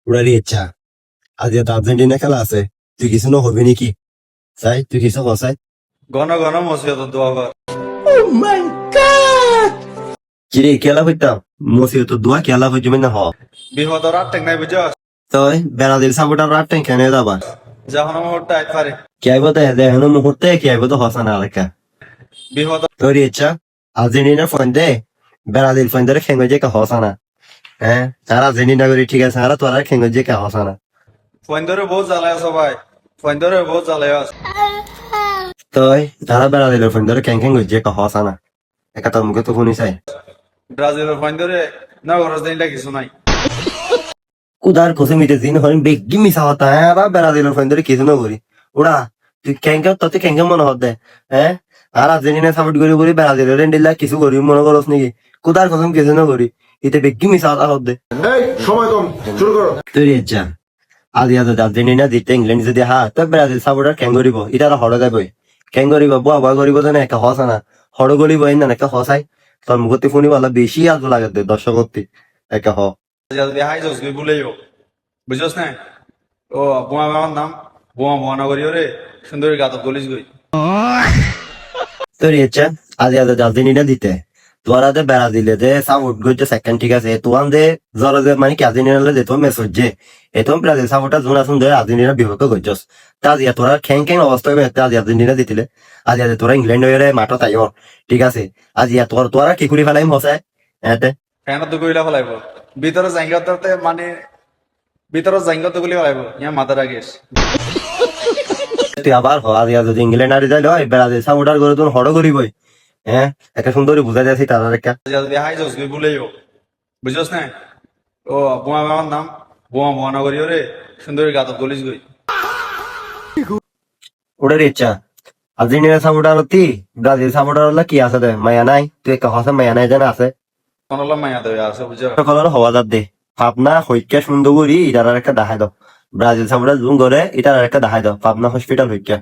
ওরারই ইচ্ছা আজ এত আর্জেন্টিনা খেলা আছে তুই কিছু না হবি নাকি চাই তুই কিছু হসাই ঘন ঘন মসজিদ দোয়া কর। কিরে খেলা হইতাম মসিও তো দোয়া খেলা হইতে না হ বিপদ রাত টেক নাই বুঝাস। তুই বেড়াদির সাপোর্টার রাত টাইম কেন যাবা যখন মুহূর্তে আইতে পারে কি আইব তো এখন মুহূর্তে কি আইব তো হসা না লেখা বিপদ তোর ইচ্ছা আর্জেন্টিনার ফোন দে বেড়াদির ফোন ধরে খেঙ্গে যে হসা না হ্যাঁ আর আর্জেন্টিনা করি ঠিক আছে আর তোরা খেঙ্গে যে হসা না ফোন ধরে বহুত জ্বালায় সবাই ফোন ধরে বহুত জ্বালায় আছে। তুই তারা বেড়াদির ফোন ধরে খেং খেং যে হসা না একা তোর মুখে তো শুনি চাই ব্রাজিলের ফোন ধরে না খরচ দিনটা কিছু নাই। কুদার কোসে মিটে দিন হরিণ বেগি মিশা হতা হ্যাঁ আর বেড়াদির ফোন ধরে কিছু না করি ওরা তুই ক্যাঙ্কা তোতে ক্যাঙ্কা মনে হত দে হ্যাঁ আর আর্জেন্টিনা সাপোর্ট করি বলি বেড়াদির রেন্ডিল্লা কিছু করি মনে করস নাকি কুদার কসম কিছু না করি এতে বেগি মিশা হতা হত দে সময় কম শুরু করো। তুই ইচ্ছা আজি আজ আর্জেন্টিনা জিতে ইংল্যান্ড যদি হা তো ব্রাজিল সাপোর্টার ক্যাং করিব এটা হড় যাবই ক্যাং করিব বুয়া বুয়া করিব জানে একা হসা না হড় গলিব না একা হসাই তোর মুখতে শুনি বলা বেশি আজ লাগে দে দর্শক একা হ যদি হাই জস গই বলেও বুঝছস না ও বোমা বাবার নাম বোমা বোনা করি রে সুন্দরী গাত গলিস গই। তোর ইচ্ছা আজি আজ আর্জেন্টিনা দিতে তোরা দে ব্রাজিলে দে সাপোর্ট করছে সেকেন্ড ঠিক আছে তোয়ান দে জরা দে মানে কি আর্জেন্টিনা দে তো মেসেজ যে এতম ব্রাজিল সাপোর্টার জোন আসুন দে আর্জেন্টিনা বিপক্ষ করছস তাজি তোরা খ্যাং খ্যাং অবস্থা হবে আজি আর্জেন্টিনা দিতিলে আজি আজ তোরা ইংল্যান্ড হয়ে মাঠ তাই ঠিক আছে আজি তোরা কি করে ফেলাই হসায় এতে কেন তো কইলা ফেলাইব ভিতরে জায়গাতে মানে ভিতরে জায়গাতে গুলি ফেলাইব ইয়া মাথা রাখিস। তুই আবার হ আজি আজ যদি ইংল্যান্ড আর যাইলে হয় ব্রাজিল সাপোর্টার করে তোর হড় করিবই হ্যাঁ একটা সুন্দরী বুঝা যাচ্ছি তারা একটা যদি হাই জস গই বলেও বুঝছস না ও বোমা বাবার নাম বোমা বোনা করি রে সুন্দরী গাত গলিস গই। ওটার ইচ্ছা আর্জেন্টিনা সাপোর্টার হতি ব্রাজিল সাপোর্টার হলে কি আছে দে মায়া নাই তুই একটা হসে মায়া নাই জানা আছে কোনলা মায়া দেবে আছে বুঝছ। সকলের হওয়া যাত দে পাবনা হইকা সুন্দর করি এটার একটা দেখাই দাও ব্রাজিল সাপোর্টার জুম করে এটার একটা দেখাই দাও পাবনা হসপিটাল হইকা